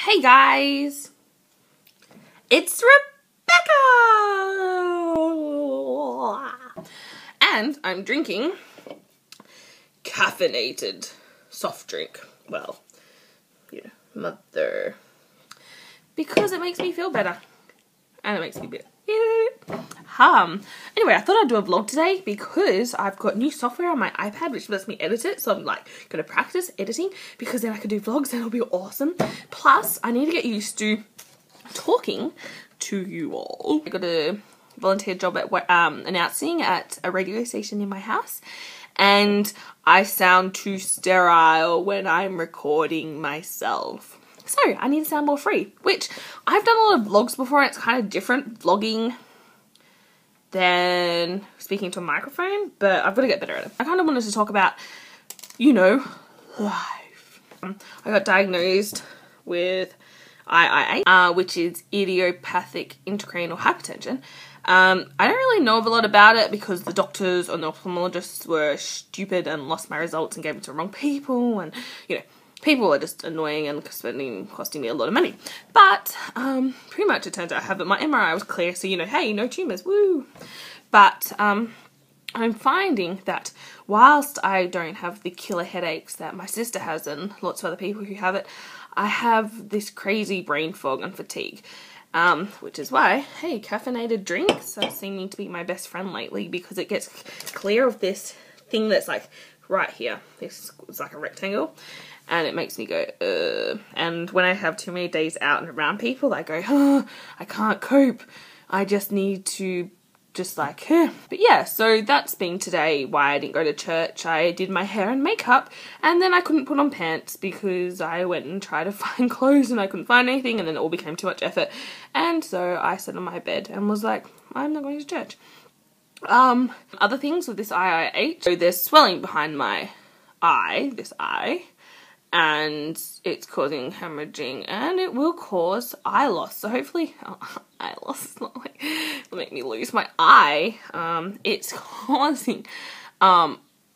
Hey guys, it's Rebecca! And I'm drinking caffeinated soft drink. Well, you know, mother. Because it makes me feel better. And it makes me better. Anyway, I thought I'd do a vlog today because I've got new software on my iPad which lets me edit it, so I'm like gonna practice editing because then I can do vlogs and it'll be awesome. Plus, I need to get used to talking to you all. I got a volunteer job at announcing at a radio station in my house, and I sound too sterile when I'm recording myself. So I need to sound more free, which I've done a lot of vlogs before and it's kind of different vlogging than speaking to a microphone, but I've got to get better at it. I kind of wanted to talk about, you know, life. I got diagnosed with IIH, which is idiopathic intracranial hypertension. I don't really know a lot about it because the doctors and the ophthalmologists were stupid and lost my results and gave it to the wrong people, and, you know, people are just annoying and costing me a lot of money. But, pretty much it turns out I have it. My MRI was clear, so, you know, hey, no tumours, woo! But, I'm finding that whilst I don't have the killer headaches that my sister has and lots of other people who have it, I have this crazy brain fog and fatigue. Which is why, hey, caffeinated drinks are seeming to be my best friend lately because it gets clear of this thing that's like right here. This is like a rectangle. And it makes me go, And when I have too many days out and around people, I go, oh, I can't cope. I just need to just like, But yeah, so that's been today why I didn't go to church. I did my hair and makeup, and then I couldn't put on pants because I went and tried to find clothes and I couldn't find anything, and then it all became too much effort. And so I sat on my bed and was like, I'm not going to church. Other things with this IIH, so there's swelling behind my eye, this eye, and it's causing hemorrhaging, and it will cause eye loss. So hopefully, eye loss is not like it'll make me lose my eye. It's causing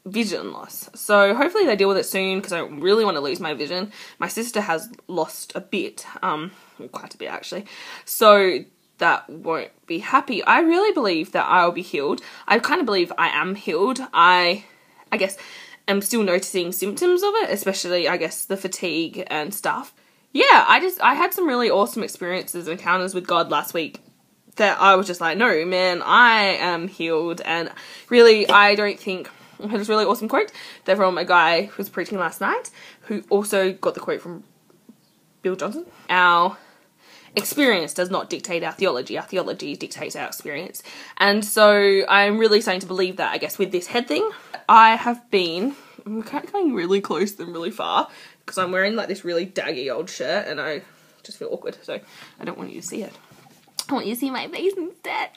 vision loss. So hopefully they deal with it soon because I don't really want to lose my vision. My sister has lost a bit, quite a bit actually. So that won't be happy. I really believe that I'll be healed. I kind of believe I am healed. I guess I'm still noticing symptoms of it, especially, I guess, the fatigue and stuff. Yeah, I had some really awesome experiences, encounters with God last week that I was just like, no, man, I am healed. And really, I don't think, I had this really awesome quote that from a guy who was preaching last night, who also got the quote from Bill Johnson. Our experience does not dictate our theology dictates our experience. And so I'm really starting to believe that, I guess, with this head thing. I'm kind of going really close and really far because I'm wearing like this really daggy old shirt and I just feel awkward, so I don't want you to see it. I want you to see my face instead.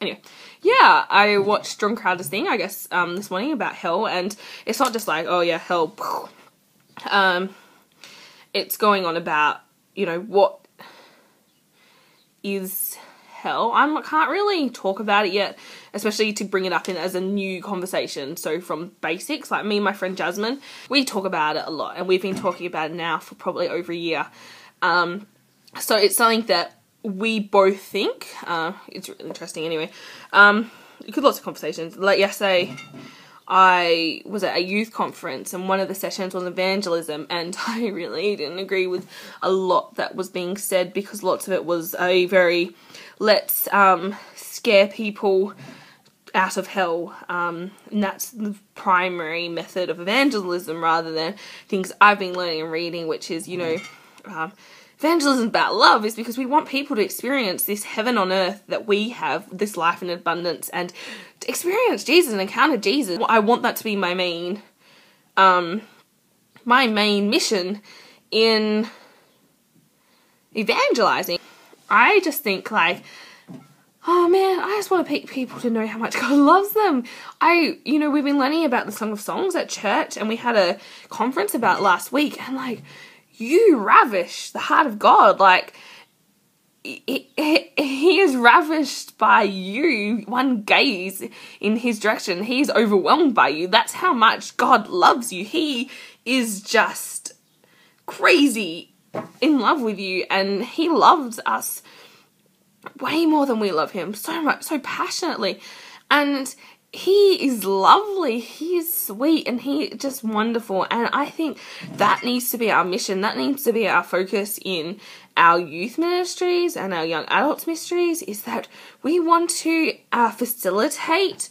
Anyway, yeah, I watched John Crowder's thing, I guess, this morning about hell, and it's not just like, oh yeah, hell. It's going on about, you know, what is hell. I can't really talk about it yet, especially to bring it up in as a new conversation. So from basics, like me and my friend Jasmine, we talk about it a lot, and we've been talking about it now for probably over a year. So it's something that we both think. It's really interesting anyway. Good lots of conversations. Like yesterday, I was at a youth conference and one of the sessions was evangelism, and I really didn't agree with a lot that was being said because lots of it was a very, let's scare people out of hell, and that's the primary method of evangelism rather than things I've been learning and reading, which is, you know, evangelism about love is because we want people to experience this heaven on earth that we have, this life in abundance, and to experience Jesus and encounter Jesus. I want that to be my main mission in evangelizing. I just think like, oh man, I just want people to know how much God loves them. You know, we've been learning about the Song of Songs at church, and we had a conference about it last week, and like, you ravish the heart of God. Like, he is ravished by you. One gaze in his direction, he is overwhelmed by you. That's how much God loves you. He is just crazy in love with you, and he loves us way more than we love him, so much, so passionately. And he is lovely, he is sweet, and he just wonderful. And I think that needs to be our mission, that needs to be our focus in our youth ministries and our young adults ministries, is that we want to facilitate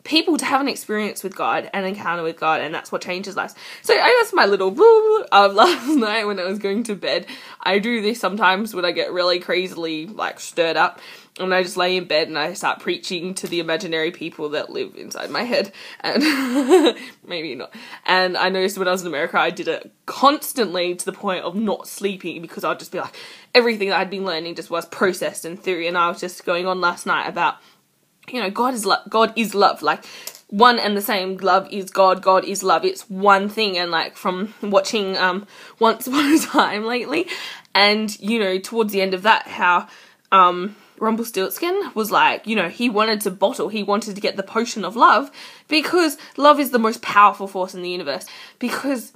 people to have an experience with God, an encounter with God, and that's what changes lives. So I guess my little last night when I was going to bed, I do this sometimes when I get really crazily like stirred up, and I just lay in bed and I start preaching to the imaginary people that live inside my head, and maybe not. And I noticed when I was in America, I did it constantly to the point of not sleeping, because I'd just be like, everything that I'd been learning just was processed in theory, and I was just going on last night about, you know, God is love, like one and the same. Love is God, God is love, it's one thing. And like from watching Once Upon a Time lately, and you know, towards the end of that, how Rumpelstiltskin was like, you know, he wanted to get the potion of love, because love is the most powerful force in the universe, because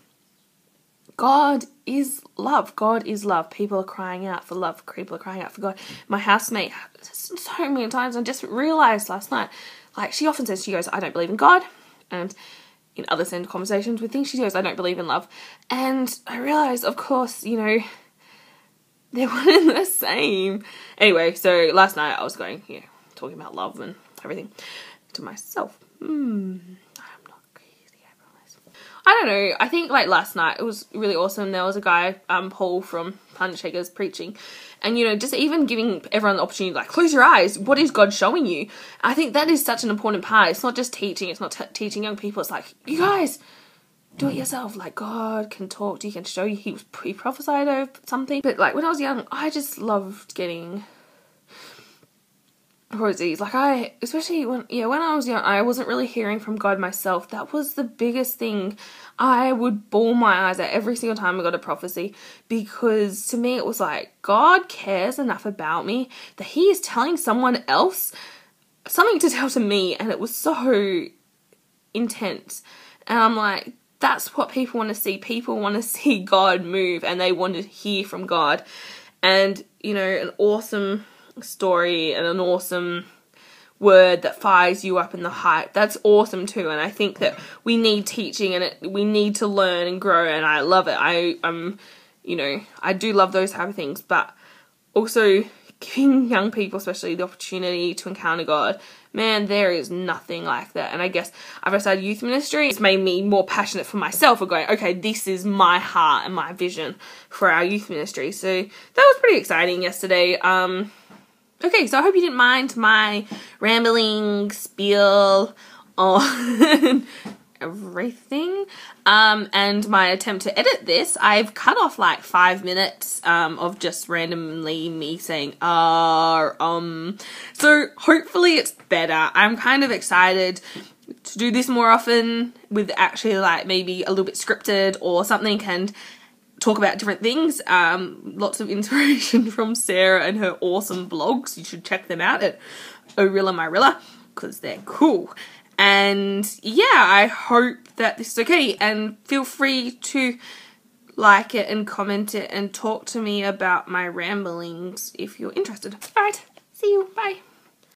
God is love. God is love. People are crying out for love. People are crying out for God. My housemate, so many times, I just realised last night, like, she often says, she goes, I don't believe in God. And in other send conversations with things, she goes, I don't believe in love. And I realised, of course, you know, they're one and the same. Anyway, so last night I was going, you know, talking about love and everything to myself. I don't know, I think like last night it was really awesome. There was a guy, Paul from Planet Shakers, preaching, and you know, just even giving everyone the opportunity, like, close your eyes, what is God showing you? I think that is such an important part. It's not just teaching, it's not teaching young people, it's like, you guys, do it yourself. Like, God can talk to you, can show you. He prophesied over something. But like when I was young, I just loved getting rosies. Like especially when I was young, I wasn't really hearing from God myself. That was the biggest thing. I would bawl my eyes out every single time I got a prophecy, because to me it was like, God cares enough about me that he is telling someone else something to tell to me, and it was so intense. And I'm like, that's what people want to see. People want to see God move, and they want to hear from God. And, you know, an awesome story and an awesome word that fires you up in the hype, that's awesome too. And I think that we need teaching, and we need to learn and grow, and I love it. You know, I do love those type of things, but also giving young people especially the opportunity to encounter God, man, there is nothing like that. And I guess I've started youth ministry, it's made me more passionate for myself of going, okay, this is my heart and my vision for our youth ministry. So that was pretty exciting yesterday. Okay, so I hope you didn't mind my rambling spiel on everything, and my attempt to edit this. I've cut off like 5 minutes of just randomly me saying so hopefully it's better. I'm kind of excited to do this more often, with actually like maybe a little bit scripted or something, and talk about different things. Lots of inspiration from Sarah and her awesome blogs. You should check them out at Orilla Myrilla, because they're cool. And yeah, I hope that this is okay, and feel free to like it and comment it and talk to me about my ramblings if you're interested. Alright, see you, bye.